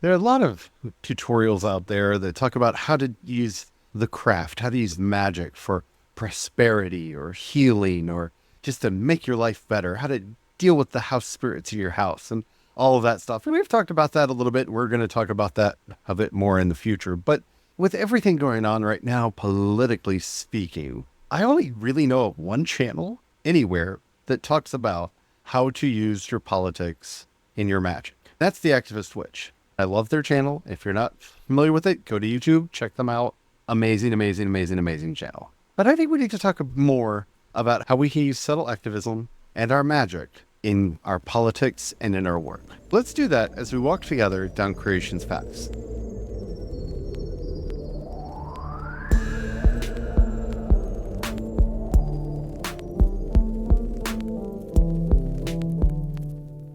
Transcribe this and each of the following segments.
There are a lot of tutorials out there that talk about how to use the craft, how to use magic for prosperity or healing or just to make your life better, how to deal with the house spirits in your house and all of that stuff. And we've talked about that a little bit. We're going to talk about that a bit more in the future. But with everything going on right now, politically speaking, I only really know of one channel anywhere that talks about how to use your politics in your magic. That's the Activist Witch. I love their channel. If you're not familiar with it, go to YouTube, check them out. Amazing, amazing, amazing, amazing channel. But I think we need to talk more about how we can use subtle activism and our magic in our politics and in our work. Let's do that as we walk together down creation's paths.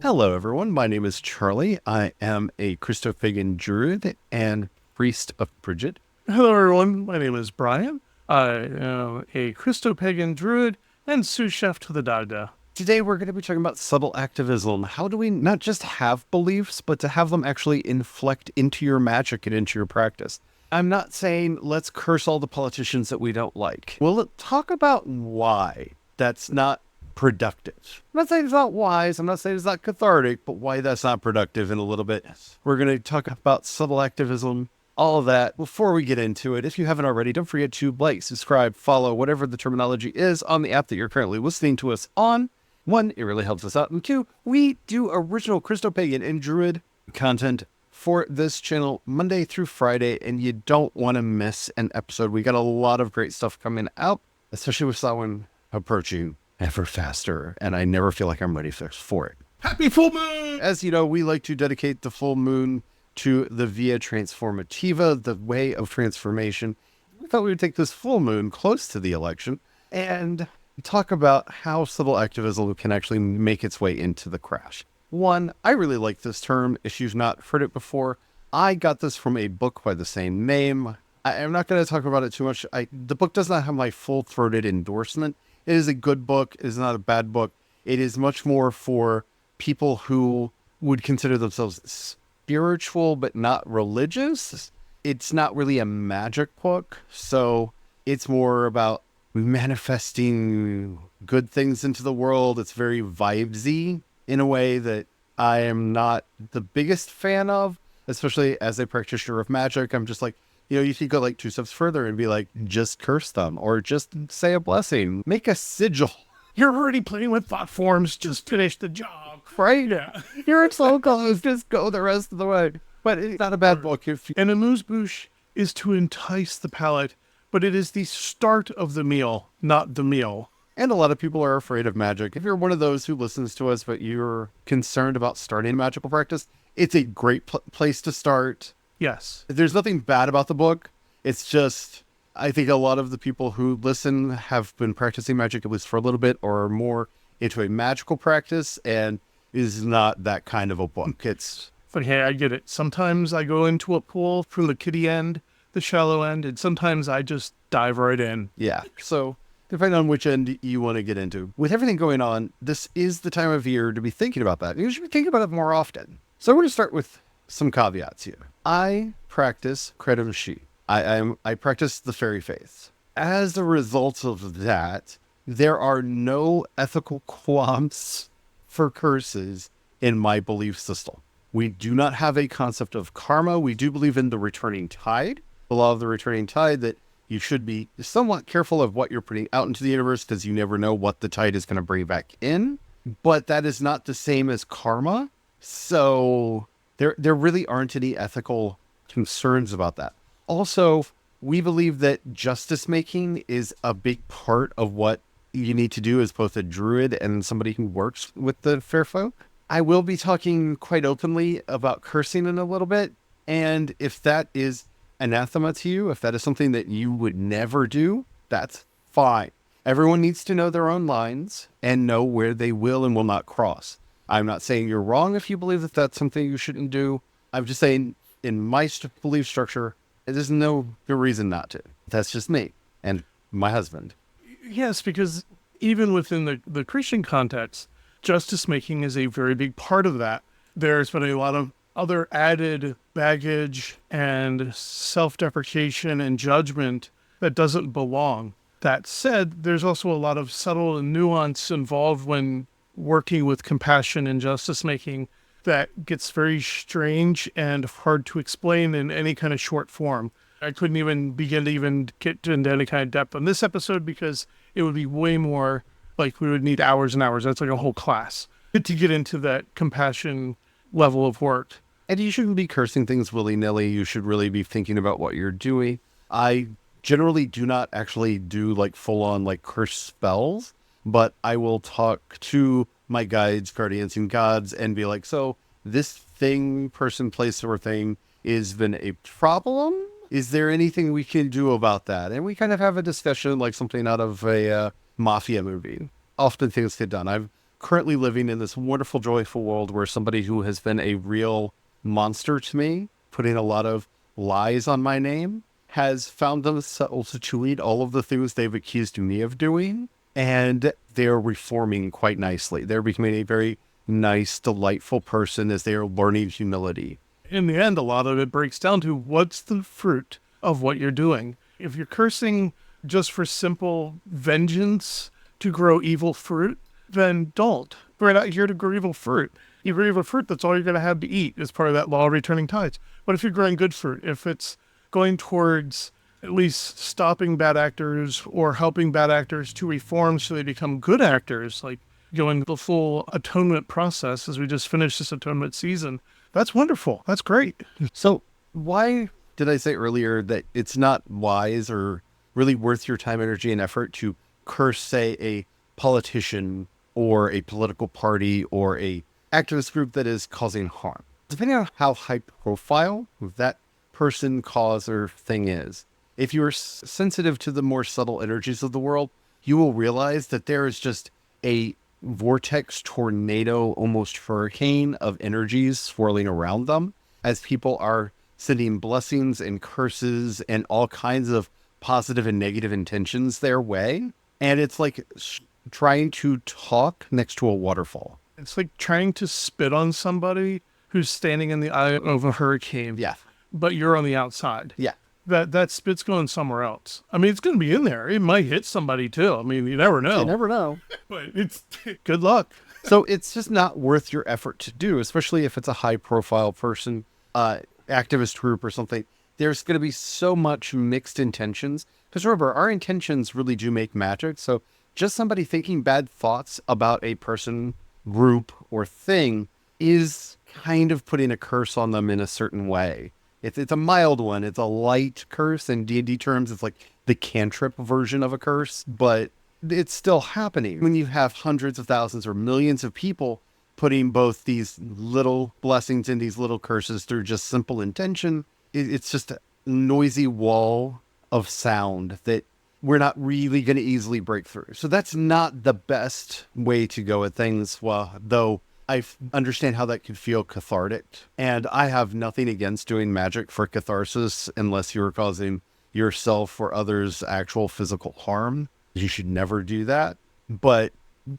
Hello, everyone. My name is Charlie. I am a Christopagan Druid and priest of Bridget. Hello, everyone. My name is Brian. I am a Christopagan Druid and sous chef to the Dagda. Today, we're going to be talking about subtle activism. How do we not just have beliefs, but to have them actually inflect into your magic and into your practice? I'm not saying let's curse all the politicians that we don't like. Well, let's talk about why that's not productive. I'm not saying it's not wise. I'm not saying it's not cathartic, but why that's not productive in a little bit. We're going to talk about subtle activism, all of that. Before we get into it, if you haven't already, don't forget to like, subscribe, follow, whatever the terminology is on the app that you're currently listening to us on. One, it really helps us out. And two, we do original Christopagan and Druid content for this channel Monday through Friday, and you don't want to miss an episode. We got a lot of great stuff coming out, especially with Samhain approaching ever faster, and I never feel like I'm ready for it. Happy full moon! As you know, we like to dedicate the full moon to the Via Transformativa, the way of transformation. We thought we would take this full moon close to the election and talk about how subtle activism can actually make its way into the crash. One, I really like this term. If you've not heard it before, I got this from a book by the same name. I'm not going to talk about it too much. The book does not have my full-throated endorsement. It is a good book. It is not a bad book. It is much more for people who would consider themselves spiritual but not religious. It's not really a magic book, so it's more about manifesting good things into the world. It's very vibesy in a way that I am not the biggest fan of, especially as a practitioner of magic. I'm just like, you could go like 2 steps further and be like, just curse them or just say a blessing, make a sigil. You're already playing with thought forms. Just finish the job. Right? Yeah. You're so close. Just go the rest of the way. But it's not a bad book. And amuse-bouche is to entice the palate, but it is the start of the meal, not the meal. And a lot of people are afraid of magic. If you're one of those who listens to us, but you're concerned about starting a magical practice, it's a great place to start. Yes. There's nothing bad about the book. It's just, I think a lot of the people who listen have been practicing magic at least for a little bit or are more into a magical practice, and is not that kind of a book. It's... But hey, I get it. Sometimes I go into a pool from the kiddie end, the shallow end, and sometimes I just dive right in. Yeah. So depending on which end you want to get into. With everything going on, this is the time of year to be thinking about that. You should be thinking about it more often. So we're going to start with some caveats here. I practice Credo She. I practice the fairy faith. As a result of that, there are no ethical qualms for curses in my belief system. We do not have a concept of karma. We do believe in the returning tide, the law of the returning tide, that you should be somewhat careful of what you're putting out into the universe because you never know what the tide is going to bring back in. But that is not the same as karma. So there really aren't any ethical concerns about that. Also, we believe that justice making is a big part of what you need to do as both a druid and somebody who works with the fair folk. I will be talking quite openly about cursing in a little bit. And if that is anathema to you, if that is something that you would never do, that's fine. Everyone needs to know their own lines and know where they will and will not cross. I'm not saying you're wrong if you believe that that's something you shouldn't do. I'm just saying in my belief structure, there's no good reason not to. That's just me and my husband. Yes, because even within the Christian context, justice making is a very big part of that. There's been a lot of other added baggage and self-deprecation and judgment that doesn't belong. That said, there's also a lot of subtle and nuance involved when working with compassion and justice making that gets very strange and hard to explain in any kind of short form. I couldn't even begin to even get into any kind of depth on this episode because it would be way more like we would need hours and hours. That's like a whole class to get into that compassion level of work. And you shouldn't be cursing things willy-nilly. You should really be thinking about what you're doing. I generally do not actually do like full-on like curse spells, but I will talk to my guides, guardians, and gods and be like, so this thing, person, place, or thing has been a problem? Is there anything we can do about that? And we kind of have a discussion like something out of a mafia movie. Often things get done. I'm currently living in this wonderful, joyful world where somebody who has been a real monster to me, putting a lot of lies on my name, has found themselves to eat all of the things they've accused me of doing. And they're reforming quite nicely. They're becoming a very nice, delightful person as they are learning humility. In the end, a lot of it breaks down to what's the fruit of what you're doing. If you're cursing just for simple vengeance to grow evil fruit, then don't. We're not here to grow evil fruit. You grow evil fruit, that's all you're going to have to eat as part of that law of returning tides. But if you're growing good fruit, if it's going towards at least stopping bad actors or helping bad actors to reform so they become good actors, like going the full atonement process as we just finished this atonement season, that's wonderful. That's great. So why did I say earlier that it's not wise or really worth your time, energy, and effort to curse, say, a politician or a political party or a activist group that is causing harm? Depending on how high profile that person, cause, or thing is, if you're sensitive to the more subtle energies of the world, you will realize that there is just a vortex, tornado, almost hurricane of energies swirling around them as people are sending blessings and curses and all kinds of positive and negative intentions their way. And it's like trying to talk next to a waterfall. It's like trying to spit on somebody who's standing in the eye of a hurricane. Yeah. But you're on the outside. Yeah. That spit's going somewhere else. I mean, it's going to be in there. It might hit somebody too. I mean, you never know. You never know. But it's good luck. So it's just not worth your effort to do, especially if it's a high profile person, activist group or something. There's going to be so much mixed intentions. Because remember, our intentions really do make magic. So just somebody thinking bad thoughts about a person, group, or thing is kind of putting a curse on them in a certain way. It's a mild one. It's a light curse. In D&D terms, it's like the cantrip version of a curse, but it's still happening. When you have hundreds of thousands or millions of people putting both these little blessings and these little curses through just simple intention, it's just a noisy wall of sound that we're not really going to easily break through. So that's not the best way to go at things, well, though I understand how that could feel cathartic, and I have nothing against doing magic for catharsis unless you're causing yourself or others actual physical harm. You should never do that, but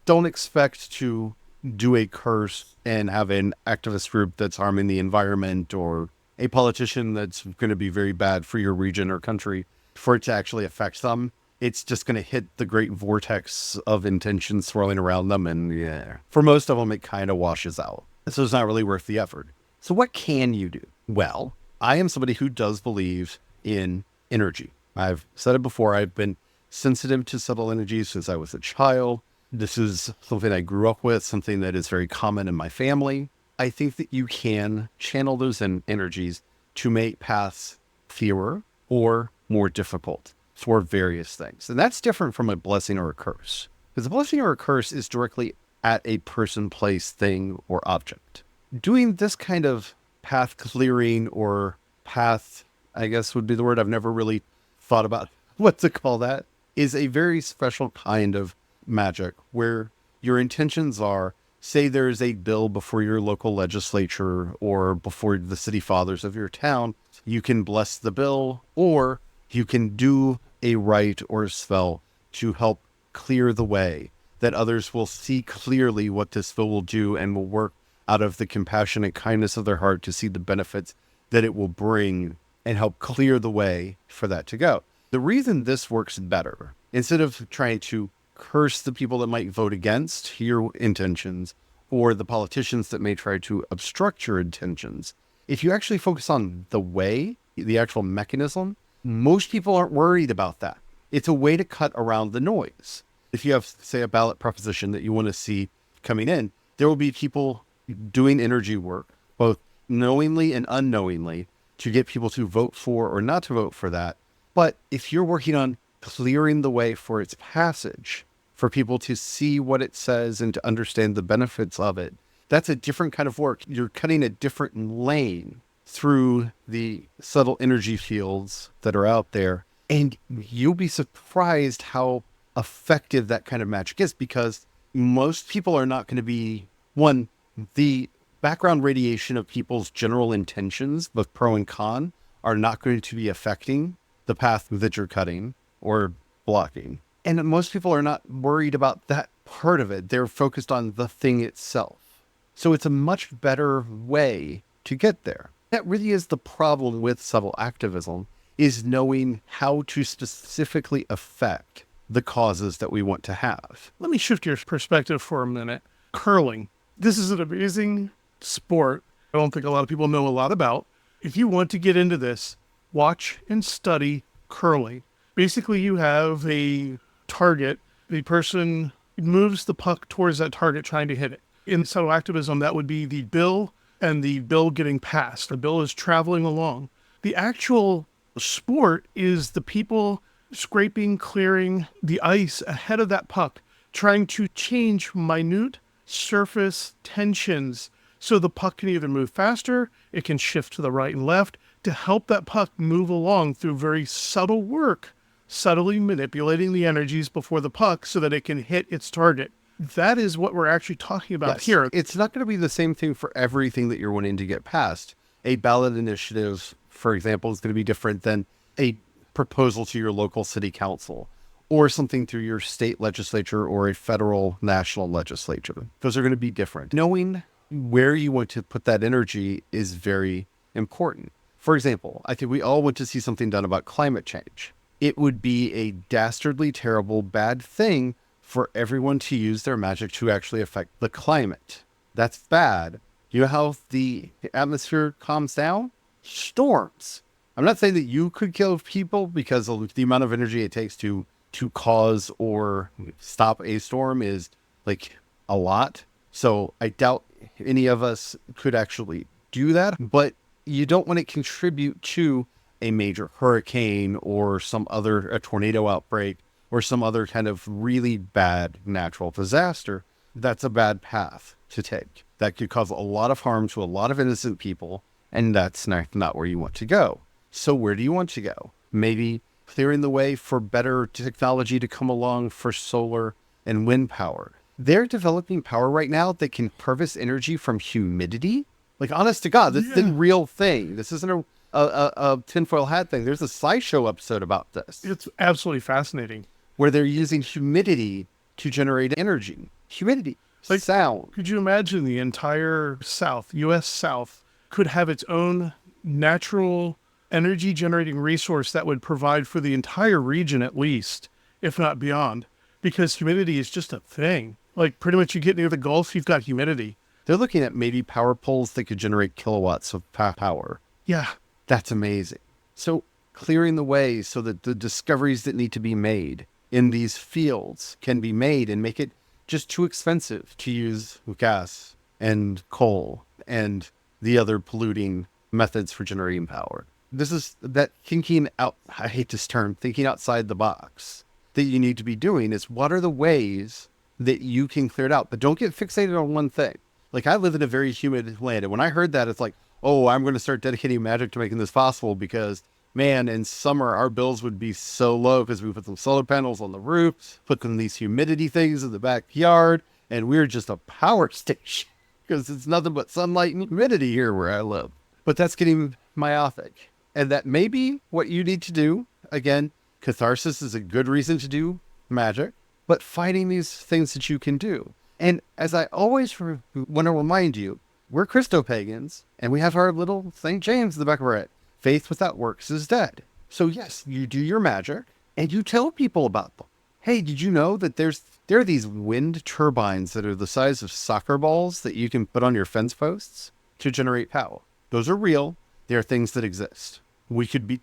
don't expect to do a curse and have an activist group that's harming the environment or a politician that's going to be very bad for your region or country for it to actually affect them. It's just going to hit the great vortex of intention swirling around them. And yeah, for most of them, it kind of washes out. So it's not really worth the effort. So what can you do? Well, I am somebody who does believe in energy. I've said it before. I've been sensitive to subtle energies since I was a child. This is something I grew up with, something that is very common in my family. I think that you can channel those energies to make paths clearer or more difficult for various things. And that's different from a blessing or a curse. Because a blessing or a curse is directly at a person, place, thing, or object. Doing this kind of path clearing or path, I guess would be the word, I've never really thought about what to call that, is a very special kind of magic where your intentions are, say there's a bill before your local legislature or before the city fathers of your town, you can bless the bill, or you can do a rite or a spell to help clear the way that others will see clearly what this spell will do and will work out of the compassion and kindness of their heart to see the benefits that it will bring and help clear the way for that to go. The reason this works better, instead of trying to curse the people that might vote against your intentions or the politicians that may try to obstruct your intentions, if you actually focus on the way, the actual mechanism, most people aren't worried about that. It's a way to cut around the noise. If you have, say, a ballot proposition that you want to see coming in, there will be people doing energy work, both knowingly and unknowingly, to get people to vote for or not to vote for that. But if you're working on clearing the way for its passage, for people to see what it says and to understand the benefits of it, that's a different kind of work. You're cutting a different lane through the subtle energy fields that are out there. And you'll be surprised how effective that kind of magic is, because most people are not going to be, one, the background radiation of people's general intentions, both pro and con, are not going to be affecting the path that you're cutting or blocking. And most people are not worried about that part of it. They're focused on the thing itself. So it's a much better way to get there. That really is the problem with subtle activism, is knowing how to specifically affect the causes that we want to have. Let me shift your perspective for a minute. Curling. This is an amazing sport I don't think a lot of people know a lot about. If you want to get into this, watch and study curling. Basically, you have a target. The person moves the puck towards that target trying to hit it. In subtle activism, that would be the bill and the bill getting passed. The bill is traveling along. The actual sport is the people scraping, clearing the ice ahead of that puck, trying to change minute surface tensions so the puck can either move faster, it can shift to the right and left to help that puck move along through very subtle work, subtly manipulating the energies before the puck so that it can hit its target. That is what we're actually talking about here. It's not going to be the same thing for everything that you're wanting to get passed. A ballot initiative, for example, is going to be different than a proposal to your local city council or something through your state legislature or a federal national legislature. Those are going to be different. Knowing where you want to put that energy is very important. For example, I think we all want to see something done about climate change. It would be a dastardly, terrible, bad thing for everyone to use their magic to actually affect the climate. That's bad. You know how the atmosphere calms down? Storms. I'm not saying that you could kill people, because of the amount of energy it takes to cause or stop a storm is like a lot. So I doubt any of us could actually do that, but you don't want to contribute to a major hurricane or a tornado outbreak or some other kind of really bad natural disaster. That's a bad path to take. That could cause a lot of harm to a lot of innocent people, and that's not where you want to go. So where do you want to go? Maybe clearing the way for better technology to come along for solar and wind power. They're developing power right now that can harvest energy from humidity. Like, honest to God, this is a real thing. This isn't a tinfoil hat thing. There's a SciShow episode about this. It's absolutely fascinating. Where they're using humidity to generate energy. Humidity, like sound. Could you imagine the entire South, U.S. South, could have its own natural energy generating resource that would provide for the entire region at least, if not beyond? Because humidity is just a thing. Like, pretty much you get near the Gulf, you've got humidity. They're looking at maybe power poles that could generate kilowatts of power. Yeah. That's amazing. So clearing the way so that the discoveries that need to be made in these fields can be made and make it just too expensive to use gas and coal and the other polluting methods for generating power. This is that thinking out, I hate this term, thinking outside the box that you need to be doing is what are the ways that you can clear it out, but don't get fixated on one thing. Like, I live in a very humid land, and when I heard that, it's like, oh, I'm going to start dedicating magic to making this possible because, man, in summer, our bills would be so low because we put some solar panels on the roof, put them these humidity things in the backyard, and we're just a power station because it's nothing but sunlight and humidity here where I live. But that's getting myopic. And that may be what you need to do. Again, catharsis is a good reason to do magic, but finding these things that you can do. And as I always want to remind you, we're Christopagans, and we have our little St. James in the back of our head. Faith without works is dead. So yes, you do your magic, and you tell people about them. Hey, did you know that there are these wind turbines that are the size of soccer balls that you can put on your fence posts to generate power? Those are real. They are things that exist.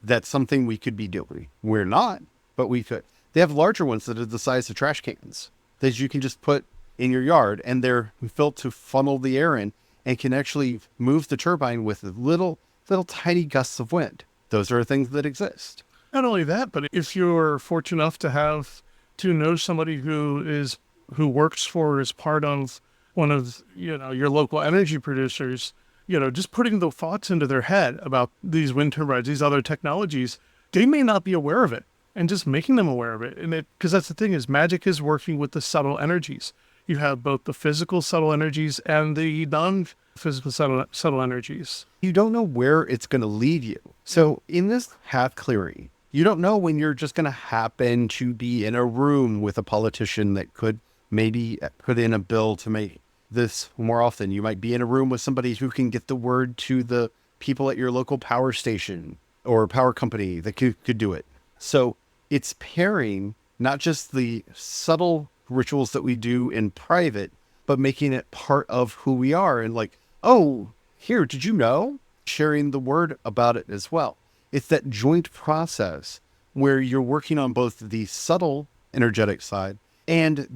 That's something we could be doing. We're not, but we could. They have larger ones that are the size of trash cans that you can just put in your yard, and they're built to funnel the air in and can actually move the turbine with little tiny gusts of wind. Those are things that exist. Not only that, but if you're fortunate enough to know somebody who works for, as part of one of, your local energy producers, just putting the thoughts into their head about these wind turbines, these other technologies, they may not be aware of it, and just making them aware of it. And because that's the thing, is magic is working with the subtle energies. You have both the physical subtle energies and the non-physical subtle energies. You don't know where it's going to lead you. So in this path clearing, you don't know when you're just going to happen to be in a room with a politician that could maybe put in a bill to make this more often. You might be in a room with somebody who can get the word to the people at your local power station or power company that could do it. So it's pairing not just the subtle rituals that we do in private, but making it part of who we are. And like, oh, here, did you know? Sharing the word about it as well. It's that joint process where you're working on both the subtle energetic side and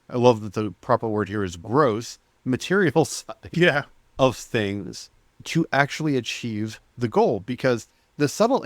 I love that the proper word here is gross, material side of things to actually achieve the goal. Because the subtle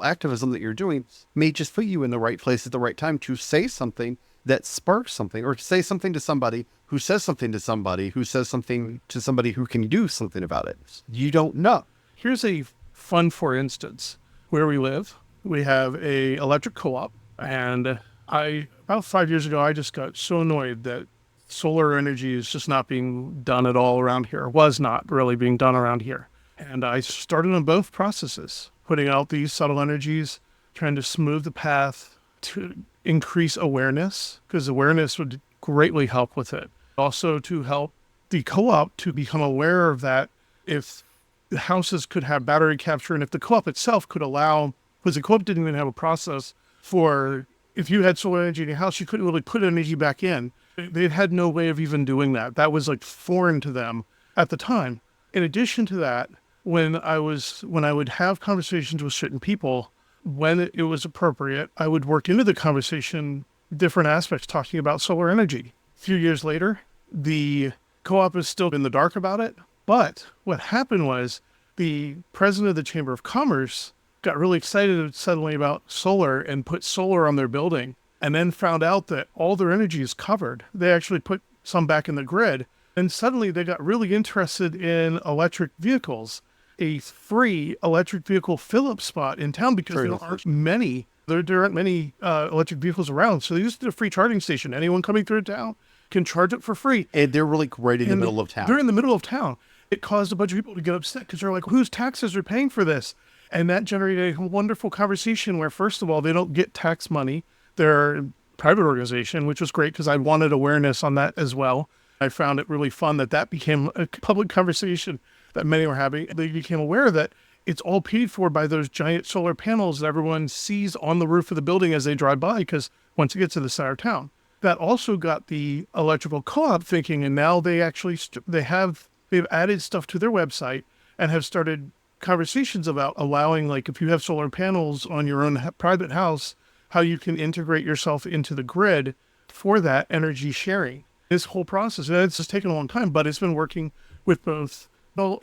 activism that you're doing may just put you in the right place at the right time to say something that sparks something, or say something to somebody who says something to somebody who says something to somebody who can do something about it. You don't know. Here's a fun, for instance, where we live. We have a electric co-op, and about 5 years ago, I just got so annoyed that solar energy is just not being done at all around here. Was not really being done around here. And I started on both processes, putting out these subtle energies, trying to smooth the path to increase awareness, because awareness would greatly help with it. Also to help the co-op to become aware of that, if the houses could have battery capture, and if the co-op itself could allow, because the co-op didn't even have a process for, if you had solar energy in your house, you couldn't really put energy back in. They had no way of even doing that. That was like foreign to them at the time. In addition to that, when I would have conversations with certain people, when it was appropriate, I would work into the conversation different aspects talking about solar energy. A few years later, the co-op is still in the dark about it. But what happened was the president of the Chamber of Commerce got really excited suddenly about solar and put solar on their building, and then found out that all their energy is covered. They actually put some back in the grid, and suddenly they got really interested in electric vehicles. A free electric vehicle fill-up spot in town, because there aren't many electric vehicles around. So they just did a free charging station. Anyone coming through town can charge it for free. And they're really right in the middle of town. They're in the middle of town. It caused a bunch of people to get upset because they're like, whose taxes are paying for this? And that generated a wonderful conversation where, first of all, they don't get tax money. They're a private organization, which was great because I wanted awareness on that as well. I found it really fun that became a public conversation that many were having. They became aware that it's all paid for by those giant solar panels that everyone sees on the roof of the building as they drive by, because once it gets to the center of town. That also got the electrical co-op thinking, and now they actually they've added stuff to their website and have started conversations about allowing, like, if you have solar panels on your own private house, how you can integrate yourself into the grid for that energy sharing. This whole process, and it's just taken a long time, but it's been working with both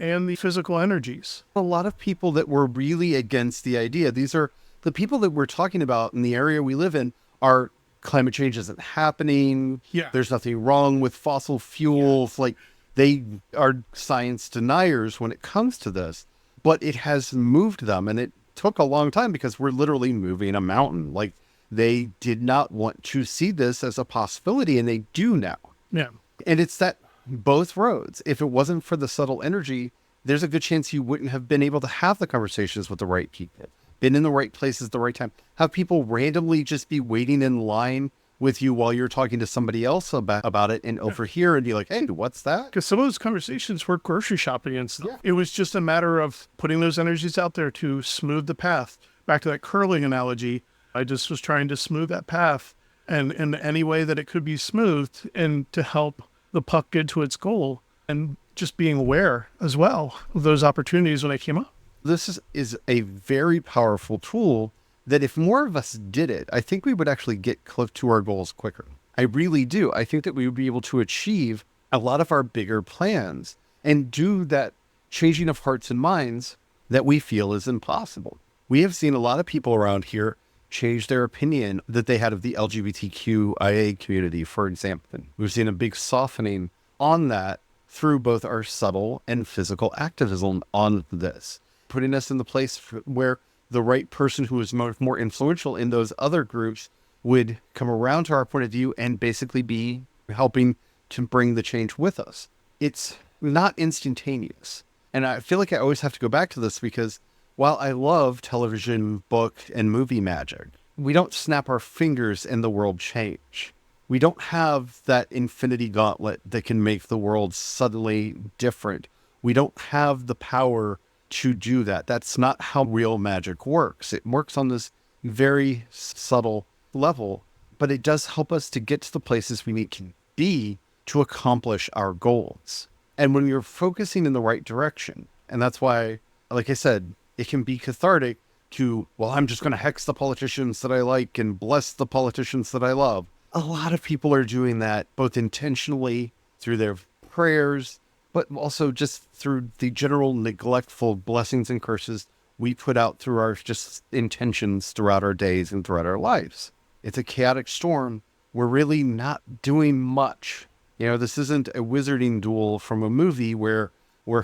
and the physical energies. A lot of people that were really against the idea, these are the people that we're talking about in the area we live in, are climate change isn't happening. Yeah. There's nothing wrong with fossil fuels. Yeah. Like, they are science deniers when it comes to this, but it has moved them, and it took a long time because we're literally moving a mountain. Like, they did not want to see this as a possibility, and they do now. Yeah. And it's that both roads. If it wasn't for the subtle energy, there's a good chance you wouldn't have been able to have the conversations with the right people, been in the right places at the right time, have people randomly just be waiting in line with you while you're talking to somebody else about it and overhear and be like, hey, what's that? Because some of those conversations were grocery shopping and stuff. Yeah. It was just a matter of putting those energies out there to smooth the path. Back to that curling analogy, I just was trying to smooth that path and in any way that it could be smoothed and to help the puck get to its goal, and just being aware as well of those opportunities when they came up. This is a very powerful tool that if more of us did it, I think we would actually get to our goals quicker. I really do. I think that we would be able to achieve a lot of our bigger plans and do that changing of hearts and minds that we feel is impossible. We have seen a lot of people around here change their opinion that they had of the LGBTQIA community, for example. We've seen a big softening on that through both our subtle and physical activism on this, putting us in the place where the right person who is more influential in those other groups would come around to our point of view and basically be helping to bring the change with us. It's not instantaneous. And I feel like I always have to go back to this because while I love television, book, and movie magic, we don't snap our fingers and the world change. We don't have that infinity gauntlet that can make the world suddenly different. We don't have the power to do that. That's not how real magic works. It works on this very subtle level, but it does help us to get to the places we need to be to accomplish our goals. And when you're focusing in the right direction, and that's why, like I said, it can be cathartic to, well, I'm just going to hex the politicians that I like and bless the politicians that I love. A lot of people are doing that both intentionally through their prayers, but also just through the general neglectful blessings and curses we put out through our just intentions throughout our days and throughout our lives. It's a chaotic storm. We're really not doing much. You know, this isn't a wizarding duel from a movie where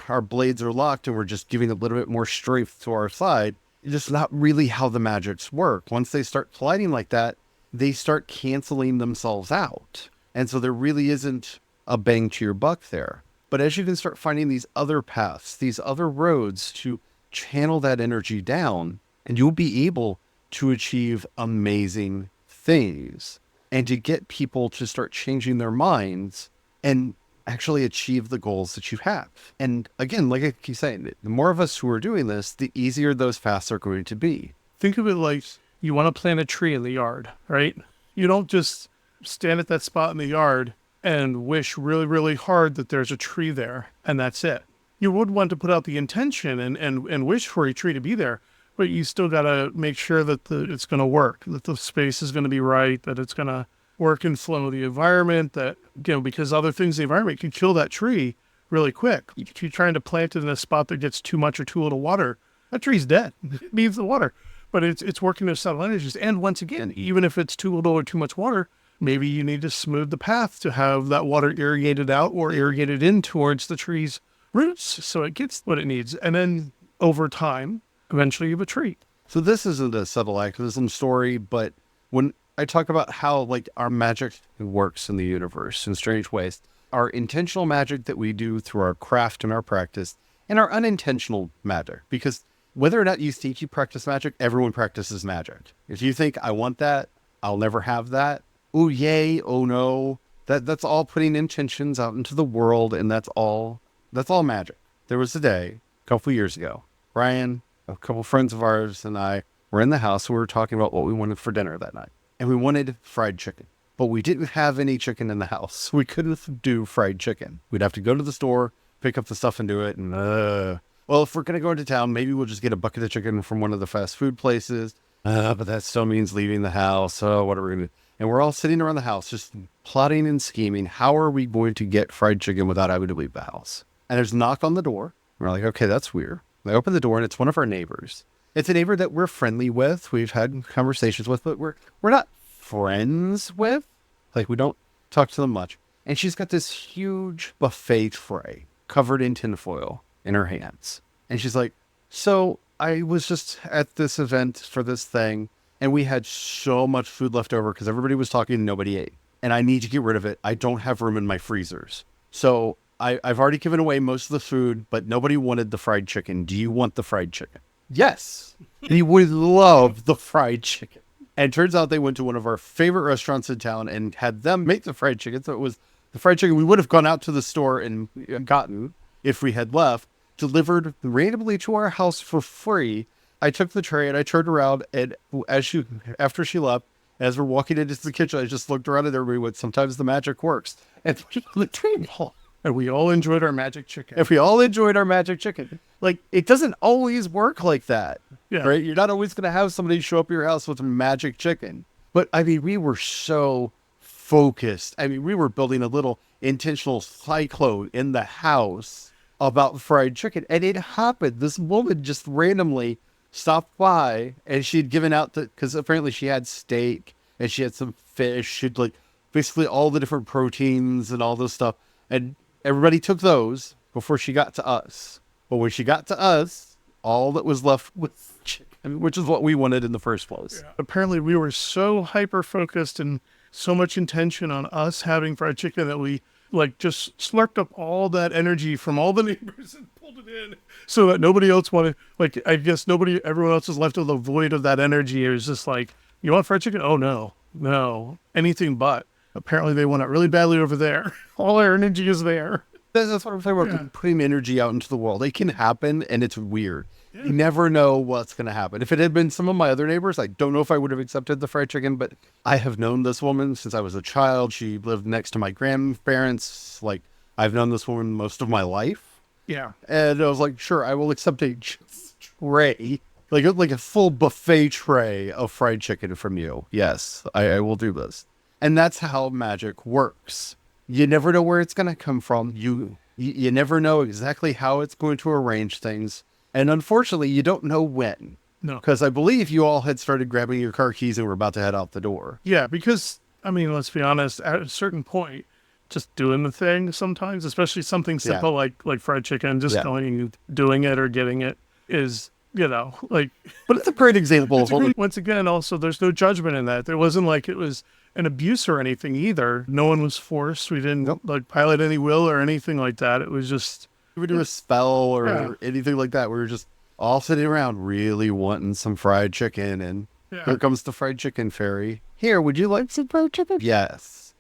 our blades are locked and we're just giving a little bit more strength to our side. It's just not really how the magics work. Once they start colliding like that, they start canceling themselves out. And so there really isn't a bang to your buck there. But as you can start finding these other paths, these other roads to channel that energy down, and you'll be able to achieve amazing things and to get people to start changing their minds and actually achieve the goals that you have. And again, like I keep saying, the more of us who are doing this, the easier those paths are going to be. Think of it like you want to plant a tree in the yard, right? You don't just stand at that spot in the yard and wish really, really hard that there's a tree there and that's it. You would want to put out the intention and wish for a tree to be there, but you still got to make sure that it's going to work, that the space is going to be right, that it's going to work and flow with the environment, that, you know, because other things in the environment can kill that tree really quick. If you're trying to plant it in a spot that gets too much or too little water, that tree's dead. It needs the water. But it's working those subtle energies. And once again, even if it's too little or too much water, maybe you need to smooth the path to have that water irrigated out or irrigated in towards the tree's roots so it gets what it needs. And then over time, eventually you have a tree. So this isn't a subtle activism story, but when I talk about how like our magic works in the universe in strange ways, our intentional magic that we do through our craft and our practice, and our unintentional magic, because whether or not you think you practice magic, everyone practices magic. If you think, I want that, I'll never have that, oh yay, oh no, that's all putting intentions out into the world, and that's all magic. There was a day, a couple years ago, Brian, a couple friends of ours, and I were in the house, and we were talking about what we wanted for dinner that night. And we wanted fried chicken, but we didn't have any chicken in the house. We couldn't do fried chicken. We'd have to go to the store, pick up the stuff and do it, and well, if we're going to go into town, maybe we'll just get a bucket of chicken from one of the fast food places. But that still means leaving the house. So what are we going to do? And we're all sitting around the house, just plotting and scheming. How are we going to get fried chicken without having to leave the house? And there's a knock on the door. We're like, okay, that's weird. I open the door and it's one of our neighbors. It's a neighbor that we're friendly with. We've had conversations with, but we're not friends with. Like, we don't talk to them much. And she's got this huge buffet tray covered in tinfoil in her hands. And she's like, so I was just at this event for this thing, and we had so much food left over because everybody was talking and nobody ate. And I need to get rid of it. I don't have room in my freezers. So I've already given away most of the food, but nobody wanted the fried chicken. Do you want the fried chicken? Yes. And he would love the fried chicken. And turns out they went to one of our favorite restaurants in town and had them make the fried chicken. So it was the fried chicken we would have gone out to the store and gotten if we had left, delivered randomly to our house for free. I took the tray and I turned around, and after she left, as we're walking into the kitchen, I just looked around at everybody and went, sometimes the magic works. And put it on the table. And we all enjoyed our magic chicken. If we all enjoyed our magic chicken, like, it doesn't always work like that, Yeah. right? You're not always going to have somebody show up at your house with a magic chicken. But I mean, we were so focused. I mean, we were building a little intentional cyclone in the house about fried chicken. And it happened. This woman just randomly stopped by, and she'd given out because apparently she had steak and she had some fish. She'd like basically all the different proteins and all this stuff. And everybody took those before she got to us. But when she got to us, all that was left was chicken, which is what we wanted in the first place. Yeah. Apparently, we were so hyper-focused and so much intention on us having fried chicken that we like just slurped up all that energy from all the neighbors and pulled it in so that nobody else wanted, like, I guess everyone else was left with a void of that energy. It was just like, you want fried chicken? Oh, no, anything but. Apparently, they want it really badly over there. All our energy is there. That's what I'm talking about, putting energy out into the world. It can happen, and it's weird. Yeah. You never know what's going to happen. If it had been some of my other neighbors, I don't know if I would have accepted the fried chicken, but I have known this woman since I was a child. She lived next to my grandparents. Like, I've known this woman most of my life. Yeah. And I was like, sure, I will accept a tray, like a full buffet tray of fried chicken from you. Yes, I will do this. And that's how magic works. You never know where it's going to come from. You never know exactly how it's going to arrange things. And unfortunately, you don't know when. No. Because I believe you all had started grabbing your car keys and were about to head out the door. Yeah, because, I mean, let's be honest, at a certain point, just doing the thing sometimes, especially something simple like fried chicken, just going, doing it or getting it is, like... But it's a great example. Once again, also, there's no judgment in that. There wasn't like it was an abuse or anything either. No one was forced. We didn't like pilot any will or anything like that. It was just... We would do a spell or anything like that. We were just all sitting around really wanting some fried chicken, and here comes the fried chicken fairy. Here, would you like some fried chicken? Yes,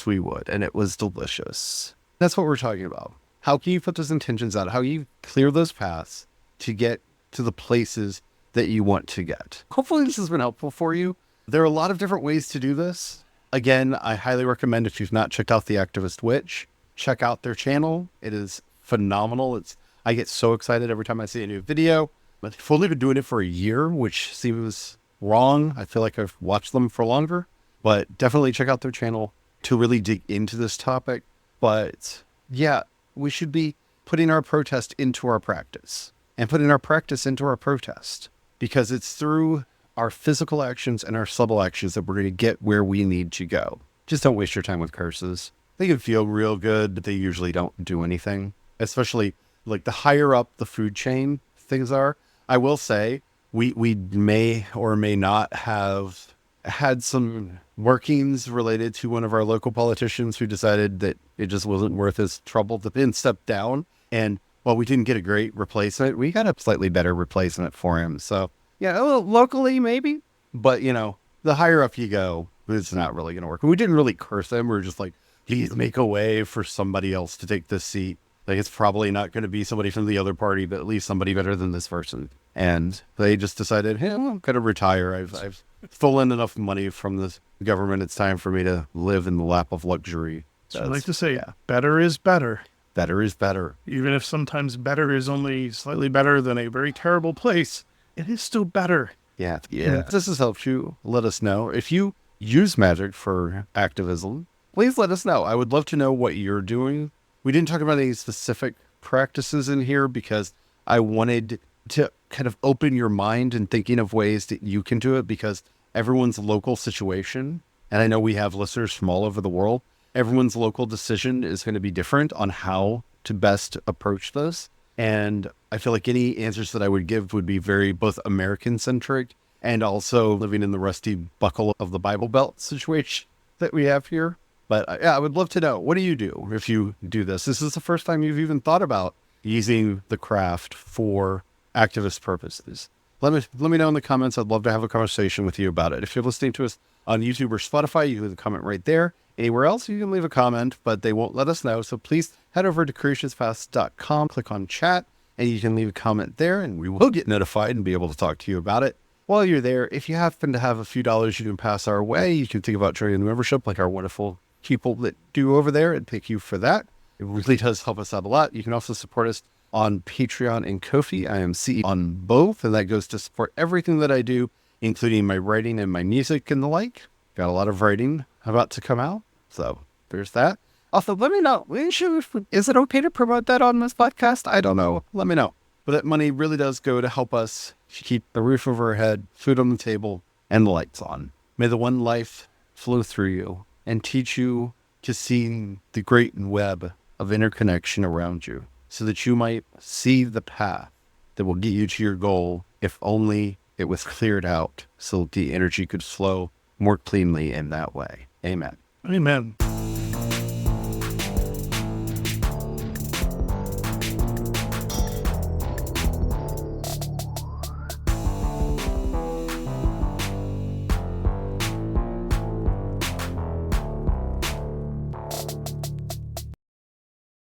we would. And it was delicious. That's what we're talking about. How can you put those intentions out? How you clear those paths to get to the places that you want to get? Hopefully this has been helpful for you. There are a lot of different ways to do this. Again, I highly recommend, if you've not checked out The Activist Witch, check out their channel. It is phenomenal. I get so excited every time I see a new video. But they've only been doing it for a year, which seems wrong. I feel like I've watched them for longer. But definitely check out their channel to really dig into this topic. But yeah, we should be putting our protest into our practice and putting our practice into our protest, because it's through our physical actions and our subtle actions that we're going to get where we need to go. Just don't waste your time with curses. They can feel real good, but they usually don't do anything, especially like the higher up the food chain things are. I will say we may or may not have had some workings related to one of our local politicians who decided that it just wasn't worth his trouble to then step down. And while we didn't get a great replacement, we got a slightly better replacement for him. So yeah, locally maybe, but the higher up you go, it's not really going to work. We didn't really curse them. We were just like, please make a way for somebody else to take this seat. Like, it's probably not going to be somebody from the other party, but at least somebody better than this person. And they just decided, hey, I'm going to retire. I've stolen enough money from the government. It's time for me to live in the lap of luxury. So I like to say, better is better. Better is better. Even if sometimes better is only slightly better than a very terrible place, it is still better. Yeah. If this has helped you, let us know. If you use magic for activism, please let us know. I would love to know what you're doing. We didn't talk about any specific practices in here because I wanted to kind of open your mind and thinking of ways that you can do it, because everyone's local situation, and I know we have listeners from all over the world, everyone's local decision is going to be different on how to best approach this. And I feel like any answers that I would give would be very both American-centric and also living in the rusty buckle of the Bible Belt situation that we have here. But I would love to know, what do you do if you do this? This is the first time you've even thought about using the craft for activist purposes. let me know in the comments. I'd love to have a conversation with you about it. If you're listening to us on YouTube or Spotify, you can comment right there. Anywhere else, you can leave a comment, but they won't let us know. So please head over to creationsfast.com, click on chat, and you can leave a comment there, and we will get notified and be able to talk to you about it. While you're there, if you happen to have a few dollars you can pass our way, you can think about joining the membership like our wonderful people that do over there, and thank you for that. It really does help us out a lot. You can also support us on Patreon and Ko-fi. I am CE on both, and that goes to support everything that I do, including my writing and my music and the like. Got a lot of writing about to come out, so there's that. Also, let me know. Is it okay to promote that on this podcast? I don't know. Let me know. But that money really does go to help us keep the roof over our head, food on the table, and the lights on. May the one life flow through you and teach you to see the great web of interconnection around you, so that you might see the path that will get you to your goal, if only it was cleared out so the energy could flow more cleanly in that way. Amen. Amen.